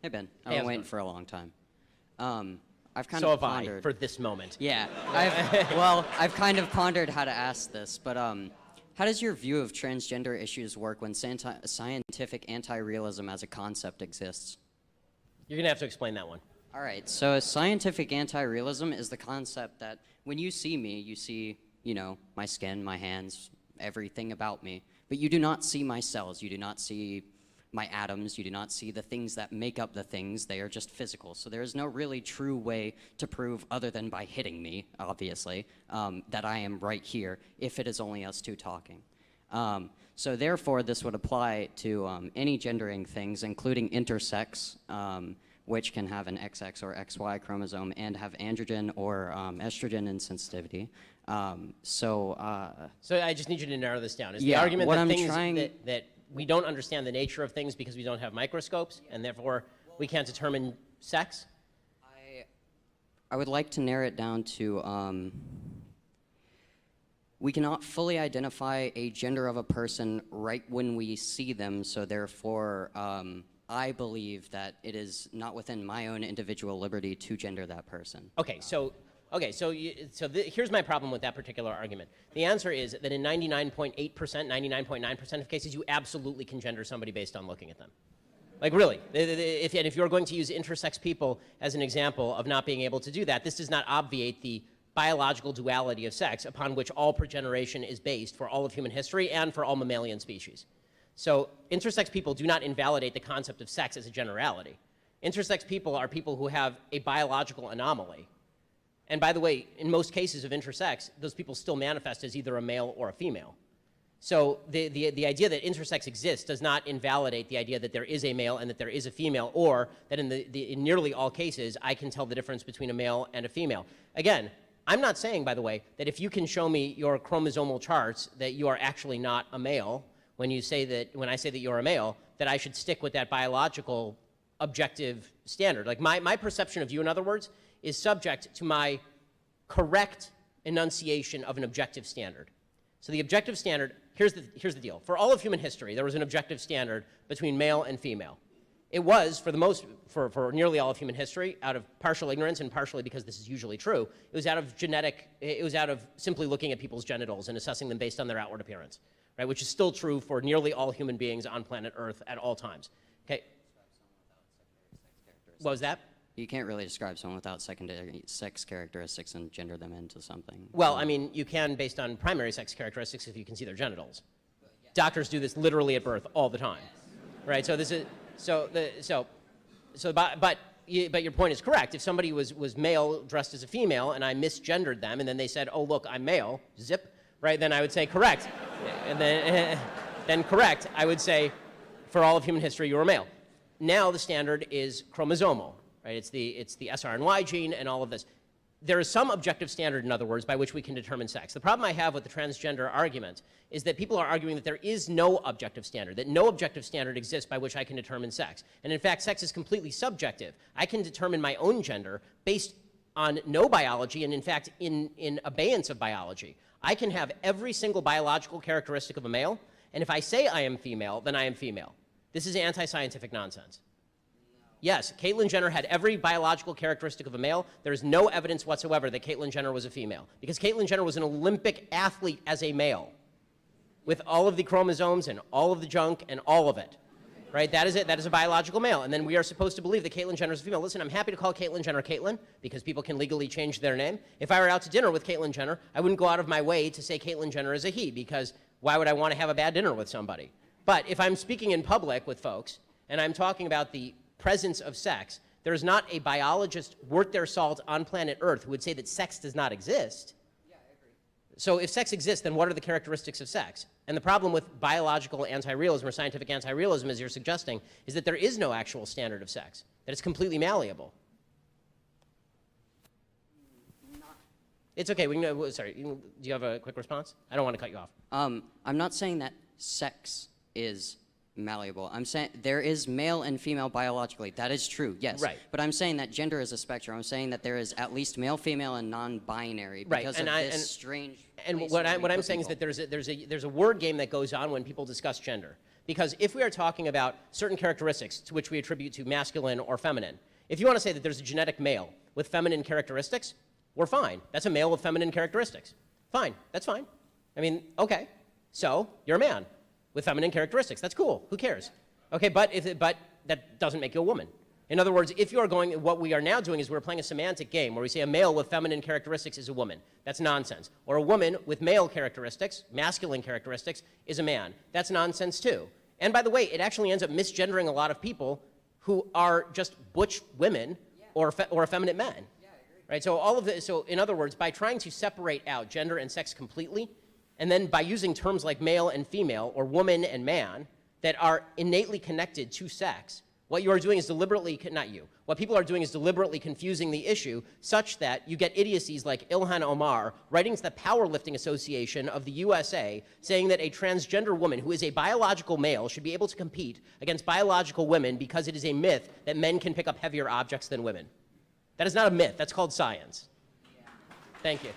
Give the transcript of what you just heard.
Hey, Ben. I've Hey, been waiting for a long time. I've kind So of have I, pondered. for this moment. Yeah. I've kind of pondered how to ask this, but how does your view of transgender issues work when scientific anti-realism as a concept exists? You're going to have to explain that one. All right. So scientific anti-realism is the concept that when you see me, you see, my skin, my hands, everything about me, but you do not see my cells. You do not see my atoms. You do not see the things that make up the things. They are just physical. So there is no really true way to prove, other than by hitting me, obviously, that I am right here, if it is only us two talking. So therefore, this would apply to any gendering things, including intersex, which can have an XX or XY chromosome and have androgen or estrogen insensitivity. So I just need you to narrow this down. Is yeah, the argument what that I'm things trying- that we don't understand the nature of things because we don't have microscopes, and therefore we can't determine sex? I would like to narrow it down to we cannot fully identify a gender of a person right when we see them, so therefore I believe that it is not within my own individual liberty to gender that person. Here's my problem with that particular argument. The answer is that in 99.8%, 99.9% of cases, you absolutely can gender somebody based on looking at them. Like really, if you're going to use intersex people as an example of not being able to do that, this does not obviate the biological duality of sex upon which all progeneration is based for all of human history and for all mammalian species. So intersex people do not invalidate the concept of sex as a generality. Intersex people are people who have a biological anomaly. And by the way, in most cases of intersex, those people still manifest as either a male or a female. So the idea that intersex exists does not invalidate the idea that there is a male and that there is a female, or that in nearly all cases, I can tell the difference between a male and a female. Again, I'm not saying, by the way, that if you can show me your chromosomal charts that you are actually not a male, when I say that you're a male, that I should stick with that biological objective standard. Like my perception of you, in other words, is subject to my correct enunciation of an objective standard. So the objective standard, here's the deal. For all of human history, there was an objective standard between male and female. It was, for nearly all of human history, out of partial ignorance and partially because this is usually true, it was out of simply looking at people's genitals and assessing them based on their outward appearance, right? Which is still true for nearly all human beings on planet Earth at all times. Okay. What was that? You can't really describe someone without secondary sex characteristics and gender them into something. Well, I mean, you can based on primary sex characteristics if you can see their genitals. Doctors do this literally at birth all the time, right? So this is but your point is correct. If somebody was male dressed as a female and I misgendered them and then they said, "Oh, look, I'm male," zip, right? Then I would say correct, and then correct. I would say, for all of human history, you were male. Now the standard is chromosomal. Right? It's the SRNY gene and all of this. There is some objective standard, in other words, by which we can determine sex. The problem I have with the transgender argument is that people are arguing that there is no objective standard, that no objective standard exists by which I can determine sex. And in fact, sex is completely subjective. I can determine my own gender based on no biology and, in fact, in abeyance of biology. I can have every single biological characteristic of a male, and if I say I am female, then I am female. This is anti-scientific nonsense. Yes, Caitlyn Jenner had every biological characteristic of a male. There is no evidence whatsoever that Caitlyn Jenner was a female, because Caitlyn Jenner was an Olympic athlete as a male, with all of the chromosomes and all of the junk and all of it. Right? That is it. That is a biological male. And then we are supposed to believe that Caitlyn Jenner is a female. Listen, I'm happy to call Caitlyn Jenner Caitlyn, because people can legally change their name. If I were out to dinner with Caitlyn Jenner, I wouldn't go out of my way to say Caitlyn Jenner is a he, because why would I want to have a bad dinner with somebody? But if I'm speaking in public with folks and I'm talking about the presence of sex, there is not a biologist worth their salt on planet Earth who would say that sex does not exist. Yeah, I agree. So if sex exists, then what are the characteristics of sex? And the problem with biological anti-realism or scientific anti-realism, as you're suggesting, is that there is no actual standard of sex, that it's completely malleable. It's okay. Sorry, do you have a quick response? I don't want to cut you off. I'm not saying that sex is malleable. I'm saying there is male and female biologically. That is true, yes. Right. But I'm saying that gender is a spectrum. I'm saying that there is at least male, female, and non-binary because of this strange. And what I'm saying is that there's a word game that goes on when people discuss gender, Because if we are talking about certain characteristics to which we attribute to masculine or feminine, if you want to say that there's a genetic male with feminine characteristics, we're fine. That's a male with feminine characteristics. Fine. That's fine. I mean, okay. So you're a man with feminine characteristics. That's cool. Who cares? Okay, but that doesn't make you a woman. In other words, if you are going, what we are now doing is we're playing a semantic game where we say a male with feminine characteristics is a woman. That's nonsense. Or a woman with male characteristics, masculine characteristics, is a man. That's nonsense too. And by the way, it actually ends up misgendering a lot of people who are just butch women or effeminate men. Right? So all of this, so in other words, by trying to separate out gender and sex completely, and then by using terms like male and female or woman and man that are innately connected to sex, what you are doing is deliberately, not you, what people are doing is deliberately confusing the issue such that you get idiocies like Ilhan Omar writing to the Powerlifting Association of the USA saying that a transgender woman who is a biological male should be able to compete against biological women because it is a myth that men can pick up heavier objects than women. That is not a myth. That's called science. Thank you.